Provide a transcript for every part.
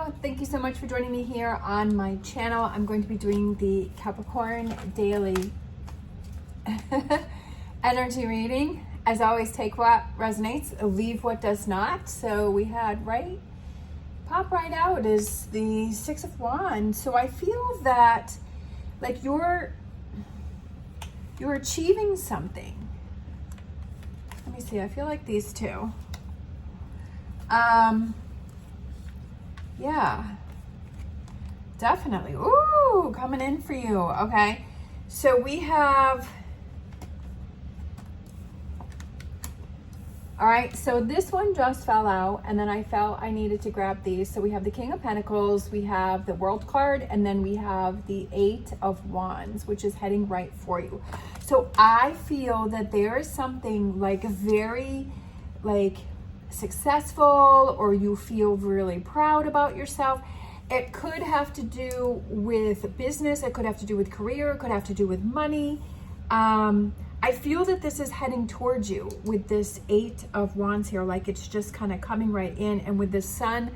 Hello, thank you so much for joining me here on my channel. I'm going to be doing the Capricorn daily energy reading. As always, take what resonates, leave what does not. So we had pop right out is the Six of Wands. So I feel that like you're achieving something. Let me see, I feel like these two. Yeah, definitely. Ooh, coming in for you. Okay, so we have, all right, so this one just fell out and then I felt I needed to grab these. So we have the King of Pentacles, we have the World card, and then we have the Eight of Wands, which is heading right for you. So I feel that there is something like very successful, or you feel really proud about yourself. It could have to do with business, it could have to do with career, it could have to do with money. I feel that this is heading towards you with this Eight of Wands here, like it's just kind of coming right in, and with the Sun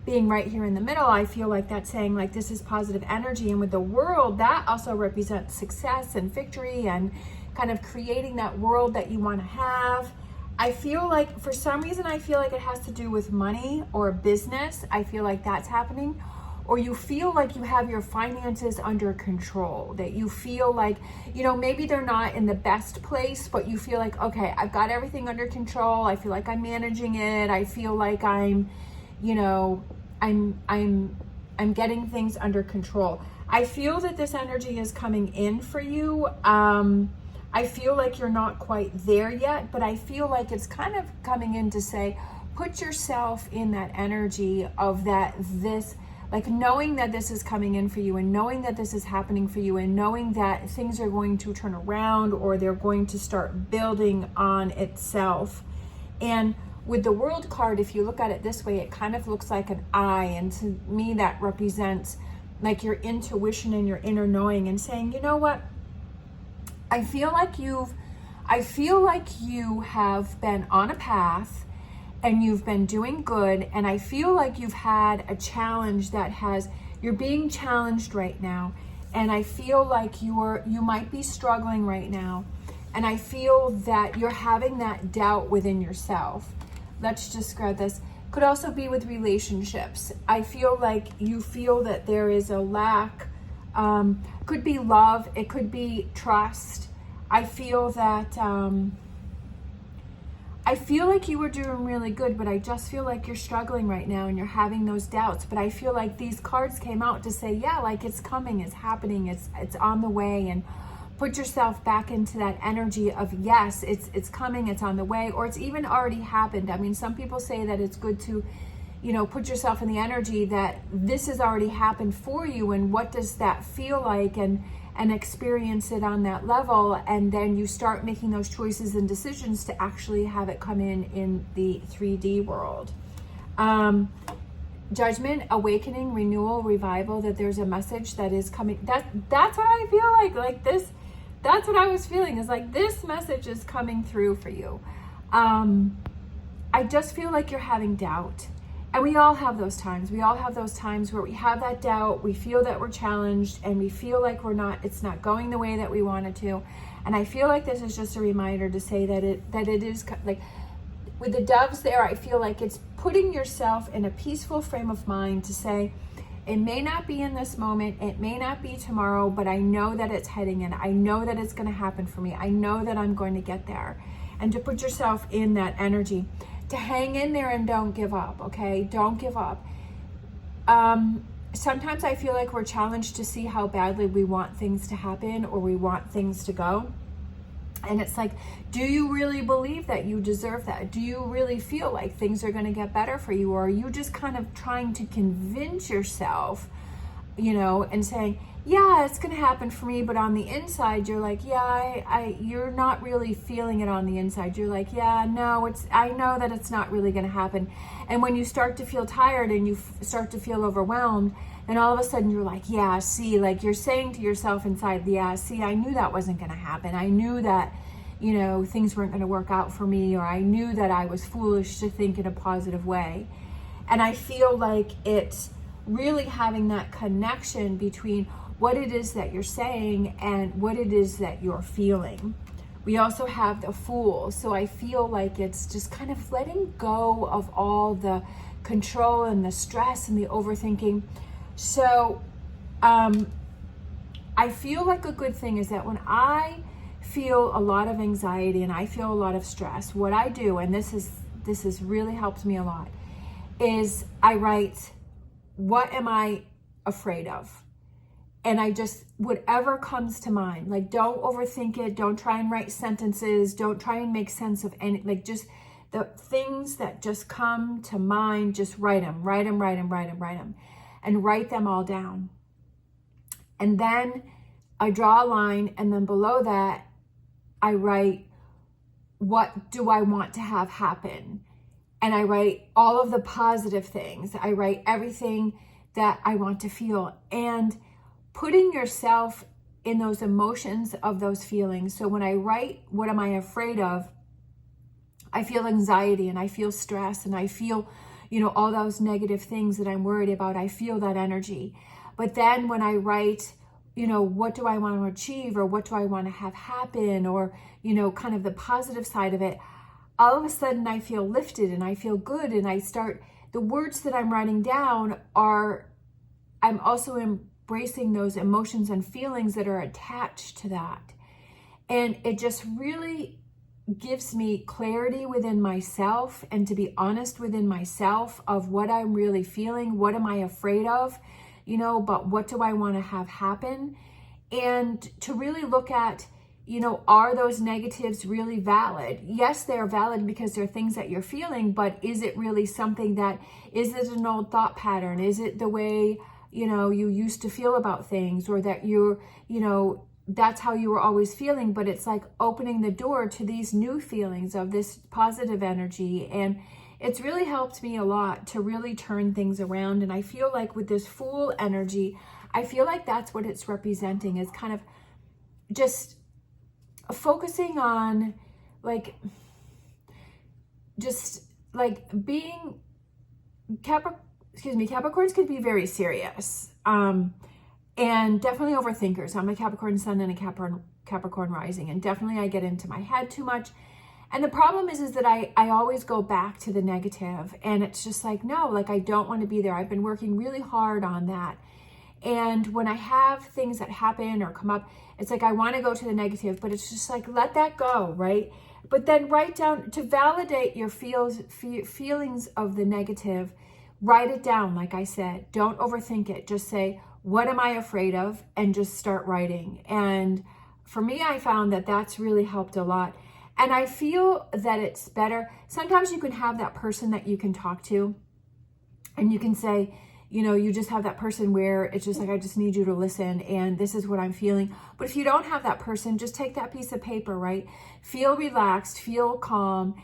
being right here in the middle, I feel like that's saying like this is positive energy. And with the World, that also represents success and victory and kind of creating that world that you want to have. I feel like for some reason, I feel like it has to do with money or business. I feel like that's happening. Or you feel like you have your finances under control, that you feel like, you know, maybe they're not in the best place, but you feel like, okay, I've got everything under control. I feel like I'm managing it. I feel like I'm, you know, I'm getting things under control. I feel that this energy is coming in for you. I feel like you're not quite there yet, but I feel like it's kind of coming in to say, put yourself in that energy of this, like knowing that this is coming in for you and knowing that this is happening for you and knowing that things are going to turn around or they're going to start building on itself. And with the World card, if you look at it this way, it kind of looks like an eye. And to me, that represents like your intuition and your inner knowing and saying, you know what? I feel like you have been on a path and you've been doing good. And I feel like you've had a challenge you're being challenged right now. And I feel like you might be struggling right now. And I feel that you're having that doubt within yourself. Let's just grab this. Could also be with relationships. I feel like you feel that there is a lack. Could be love, it could be trust. I feel that I feel like you were doing really good, but I just feel like you're struggling right now and you're having those doubts. But I feel like these cards came out to say, yeah, like it's coming, it's happening, it's on the way. And put yourself back into that energy of yes, it's coming, it's on the way, or it's even already happened. I mean, some people say that it's good to, you know, put yourself in the energy that this has already happened for you, and what does that feel like, and experience it on that level, and then you start making those choices and decisions to actually have it come in the 3D world. Judgment, awakening, renewal, revival, that there's a message that is coming. That's what I feel like this, that's what I was feeling, is like this message is coming through for you. I just feel like you're having doubt. And we all have those times. We all have those times where we have that doubt. We feel that we're challenged and we feel like it's not going the way that we want it to. And I feel like this is just a reminder to say that it is like with the doves there, I feel like it's putting yourself in a peaceful frame of mind to say, it may not be in this moment, it may not be tomorrow, but I know that it's heading in. I know that it's going to happen for me. I know that I'm going to get there. And to put yourself in that energy. To hang in there and don't give up, okay? Don't give up. Sometimes I feel like we're challenged to see how badly we want things to happen or we want things to go. And it's like, do you really believe that you deserve that? Do you really feel like things are going to get better for you? Or are you just kind of trying to convince yourself, you know, and saying, yeah, it's going to happen for me, but on the inside, you're like, yeah, you're not really feeling it on the inside. You're like, yeah, no, I know that it's not really going to happen. And when you start to feel tired and you start to feel overwhelmed, then all of a sudden you're like, yeah, see, like you're saying to yourself inside, yeah, see, I knew that wasn't going to happen. I knew that, you know, things weren't going to work out for me, or I knew that I was foolish to think in a positive way. And I feel like it's really having that connection between what it is that you're saying and what it is that you're feeling. We also have the Fool. So I feel like it's just kind of letting go of all the control and the stress and the overthinking. So I feel like a good thing is that when I feel a lot of anxiety and I feel a lot of stress, what I do, and this has really helped me a lot, is I write, what am I afraid of? And I just, whatever comes to mind, like, don't overthink it. Don't try and write sentences. Don't try and make sense of any, like, just the things that just come to mind, just write them, and write them all down. And then I draw a line, and then below that, I write, what do I want to have happen? And I write all of the positive things. I write everything that I want to feel. And putting yourself in those emotions of those feelings. So when I write, what am I afraid of? I feel anxiety and I feel stress and I feel, all those negative things that I'm worried about. I feel that energy. But then when I write, what do I want to achieve, or what do I want to have happen, or, kind of the positive side of it, all of a sudden I feel lifted and I feel good. And the words that I'm writing down I'm also embracing those emotions and feelings that are attached to that. And it just really gives me clarity within myself, and to be honest within myself of what I'm really feeling, what am I afraid of, but what do I want to have happen? And to really look at, are those negatives really valid? Yes, they're valid because they're things that you're feeling, but is it really something is it an old thought pattern? Is it the way, you used to feel about things, or that that's how you were always feeling? But it's like opening the door to these new feelings of this positive energy. And it's really helped me a lot to really turn things around. And I feel like with this Fool energy, I feel like that's what it's representing, is kind of just focusing on being Capricorns could be very serious, and definitely overthinkers. I'm a Capricorn sun and a Capricorn rising, and definitely I get into my head too much. And the problem is that I always go back to the negative, and it's just like, no, I don't want to be there. I've been working really hard on that. And when I have things that happen or come up, it's like I want to go to the negative, but it's just like, let that go, right? But then write down, to validate your feelings of the negative, write it down. Like I said, don't overthink it. Just say, what am I afraid of? And just start writing. And for me, I found that that's really helped a lot. And I feel that it's better. Sometimes you can have that person that you can talk to, and you can say, you just have that person where it's just like, I just need you to listen, and this is what I'm feeling. But if you don't have that person, just take that piece of paper, right? Feel relaxed, feel calm,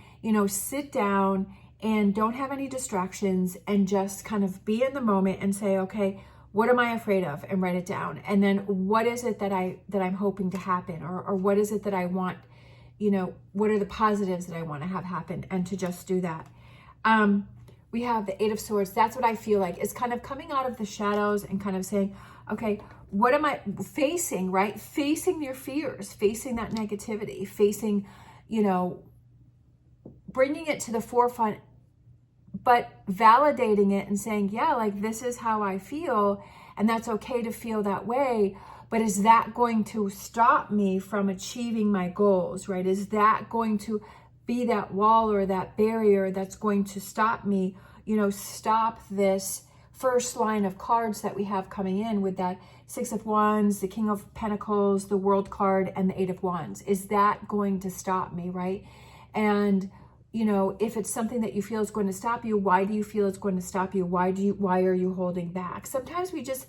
sit down, and don't have any distractions, and just kind of be in the moment and say, okay, what am I afraid of? And write it down. And then what is it that I'm hoping to happen? Or what is it that I want, what are the positives that I want to have happen? And to just do that. We have the 8 of Swords. That's what I feel like. It's kind of coming out of the shadows and kind of saying, okay, what am I facing, right? Facing your fears, facing that negativity, facing, bringing it to the forefront, but validating it and saying, yeah, this is how I feel, and that's okay to feel that way. But is that going to stop me from achieving my goals, right? Is that going to be that wall or that barrier that's going to stop me, stop this first line of cards that we have coming in with that 6 of Wands, the King of Pentacles, the World card, and the 8 of Wands? Is that going to stop me, right? And, if it's something that you feel is going to stop you, why do you feel it's going to stop you? Why are you holding back? Sometimes we just,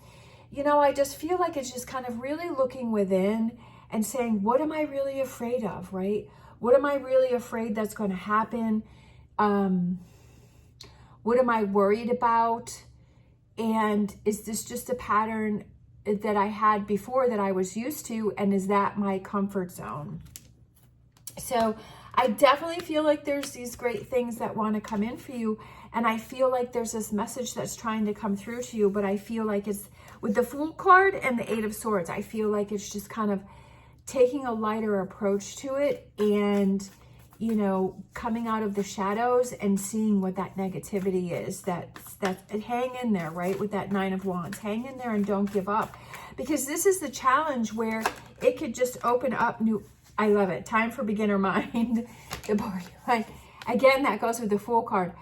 I just feel like it's just kind of really looking within and saying, what am I really afraid of, right? What am I really afraid that's going to happen? What am I worried about? And is this just a pattern that I had before that I was used to? And is that my comfort zone? So I definitely feel like there's these great things that want to come in for you. And I feel like there's this message that's trying to come through to you. But I feel like it's with the Fool card and the Eight of Swords, I feel like it's just kind of taking a lighter approach to it and, you know, coming out of the shadows and seeing what that negativity is. That's hang in there, right? With that Nine of Wands, hang in there and don't give up, because this is the challenge where it could just open up new. I love it. Time for beginner mind. Again, that goes with the Fool card.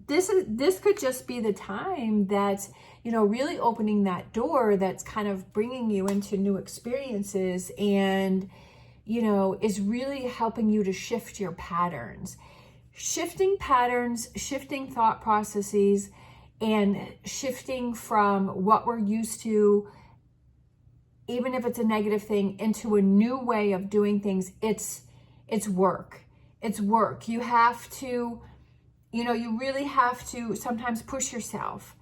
This could just be the time that's, you know, really opening that door that's kind of bringing you into new experiences and, you know, is really helping you to shift your patterns. Shifting patterns, shifting thought processes, and shifting from what we're used to, even if it's a negative thing, into a new way of doing things. It's work. It's work. You have to, you know, you really have to sometimes push yourself,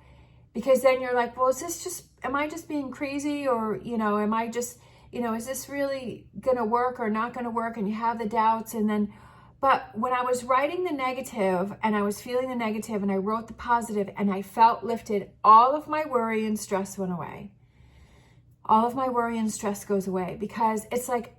because then you're like, well, is this just, am I just being crazy? Or, you know, am I just, you know, is this really going to work or not going to work? And you have the doubts. And then, but when I was writing the negative and I was feeling the negative and I wrote the positive and I felt lifted, all of my worry and stress went away. All of my worry and stress goes away, because it's like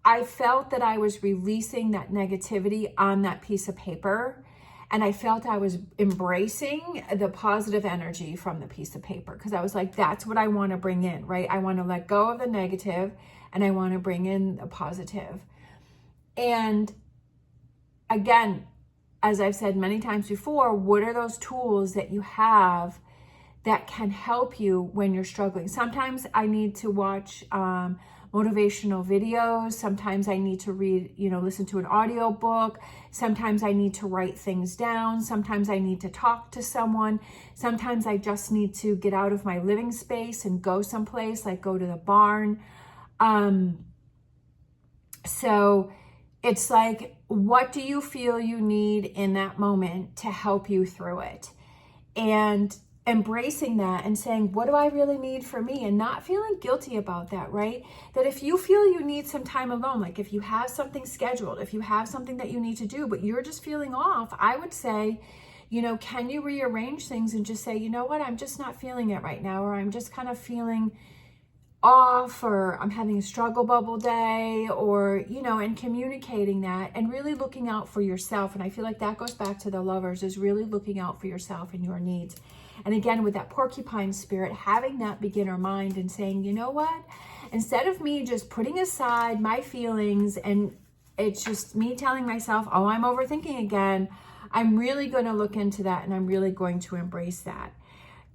I felt that I was releasing that negativity on that piece of paper. And I felt I was embracing the positive energy from the piece of paper, because I was like, that's what I want to bring in, right? I want to let go of the negative and I want to bring in the positive. And again, as I've said many times before, what are those tools that you have that can help you when you're struggling? Sometimes I need to watch motivational videos. Sometimes I need to read, you know, listen to an audio book. Sometimes I need to write things down. Sometimes I need to talk to someone. Sometimes I just need to get out of my living space and go someplace, like go to the barn. So it's like, what do you feel you need in that moment to help you through it? And embracing that and saying, what do I really need for me? And not feeling guilty about that, right? That if you feel you need some time alone, like if you have something scheduled, if you have something that you need to do, but you're just feeling off, I would say, you know, can you rearrange things and just say, you know what, I'm just not feeling it right now, or I'm just kind of feeling off, or I'm having a struggle bubble day, or, you know, and communicating that and really looking out for yourself. And I feel like that goes back to the Lovers, is really looking out for yourself and your needs. And again, with that porcupine spirit, having that beginner mind and saying, you know what, instead of me just putting aside my feelings and it's just me telling myself, oh, I'm overthinking again, I'm really going to look into that and I'm really going to embrace that.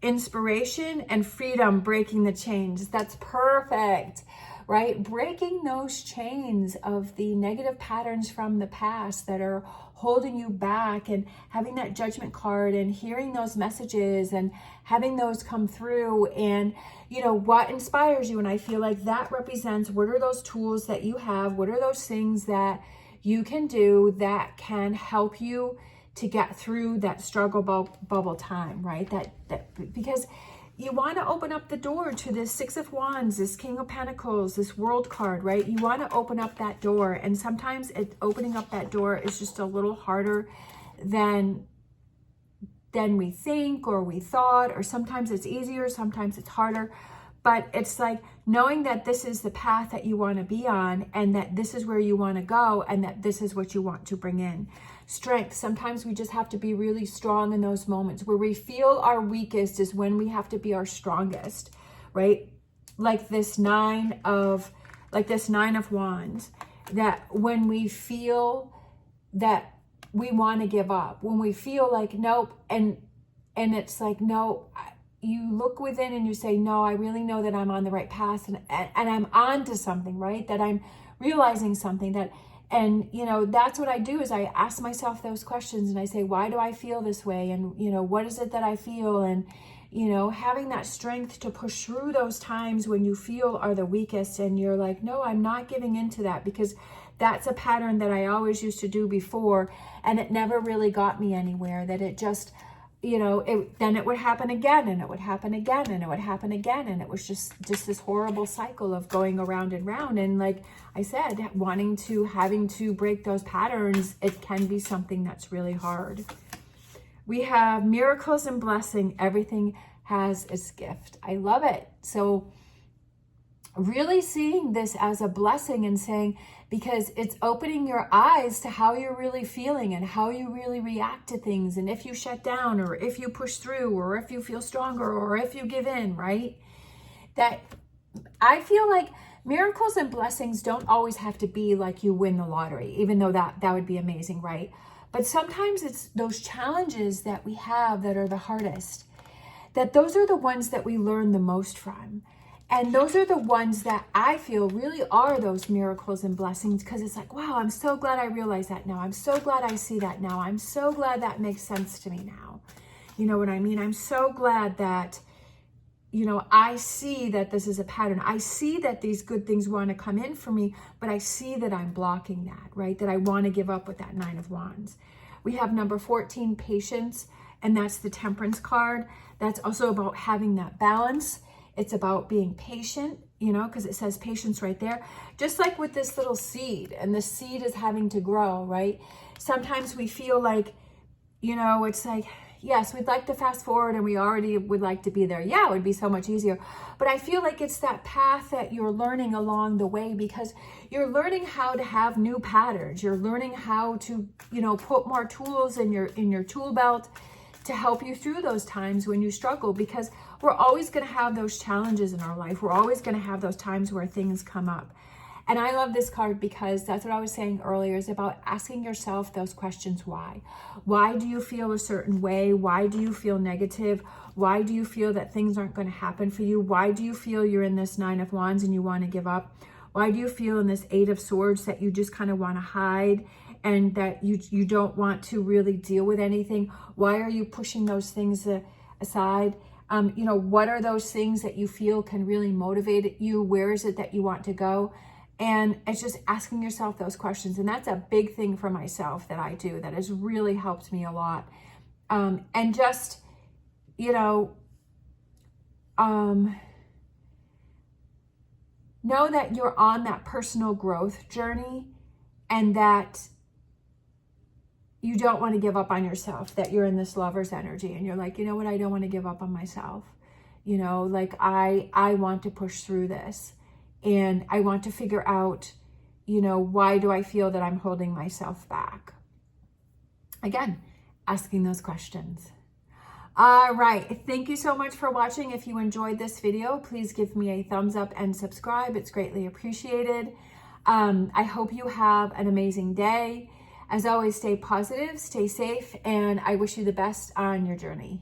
Inspiration and freedom, breaking the chains. That's perfect, right? Breaking those chains of the negative patterns from the past that are holding you back, and having that Judgment card and hearing those messages and having those come through, and, you know, what inspires you. And I feel like that represents, what are those tools that you have? What are those things that you can do that can help you to get through that struggle bubble time, right? That because you want to open up the door to this Six of Wands, this King of Pentacles, this World card, right? You want to open up that door. And sometimes opening up that door is just a little harder than we think or we thought, or sometimes it's easier, sometimes it's harder. But it's like knowing that this is the path that you want to be on, and that this is where you want to go, and that this is what you want to bring in. Strength. Sometimes we just have to be really strong in those moments where we feel our weakest, is when we have to be our strongest, right? Like this Nine of Wands, that when we feel that we want to give up, when we feel like nope, and it's like, no, you look within and you say, no, I really know that I'm on the right path, and I'm on to something, right? That I'm realizing something that. And, you know, that's what I do, is I ask myself those questions and I say, why do I feel this way? And, you know, what is it that I feel? And, you know, having that strength to push through those times when you feel are the weakest, and you're like, no, I'm not giving into that, because that's a pattern that I always used to do before, and it never really got me anywhere. That it just, then it would happen again, and it would happen again, and it would happen again. And it was just this horrible cycle of going around and round. And like I said, having to break those patterns, it can be something that's really hard. We have miracles and blessing. Everything has its gift. I love it. So really seeing this as a blessing and saying, because it's opening your eyes to how you're really feeling and how you really react to things. And if you shut down, or if you push through, or if you feel stronger, or if you give in, right? That I feel like miracles and blessings don't always have to be like you win the lottery, even though that would be amazing, right? But sometimes it's those challenges that we have that are the hardest, that those are the ones that we learn the most from. And those are the ones that I feel really are those miracles and blessings, because it's like, wow, I'm so glad I realize that now. I'm so glad I see that now. I'm so glad that makes sense to me now. You know what I mean? I'm so glad that, I see that this is a pattern. I see that these good things want to come in for me, but I see that I'm blocking that, right? That I want to give up with that 9 of Wands. We have number 14, patience, and that's the Temperance card. That's also about having that balance. It's about being patient, because it says patience right there. Just like with this little seed, and the seed is having to grow, right? Sometimes we feel like, it's like, yes, we'd like to fast forward and we already would like to be there. Yeah, it would be so much easier. But I feel like it's that path that you're learning along the way, because you're learning how to have new patterns. You're learning how to, put more tools in your tool belt to help you through those times when you struggle, because we're always going to have those challenges in our life. We're always going to have those times where things come up. And I love this card because that's what I was saying earlier, is about asking yourself those questions. Why? Why do you feel a certain way? Why do you feel negative? Why do you feel that things aren't going to happen for you? Why do you feel you're in this 9 of Wands and you want to give up? Why do you feel in this 8 of Swords that you just kind of want to hide and that you don't want to really deal with anything? Why are you pushing those things aside? What are those things that you feel can really motivate you? Where is it that you want to go? And it's just asking yourself those questions. And that's a big thing for myself that I do that has really helped me a lot. And just, know that you're on that personal growth journey, and that you don't want to give up on yourself, that you're in this lover's energy and you're like, you know what, I don't want to give up on myself. I want to push through this, and I want to figure out, why do I feel that I'm holding myself back? Again, asking those questions. All right. Thank you so much for watching. If you enjoyed this video, please give me a thumbs up and subscribe. It's greatly appreciated. I hope you have an amazing day. As always, stay positive, stay safe, and I wish you the best on your journey.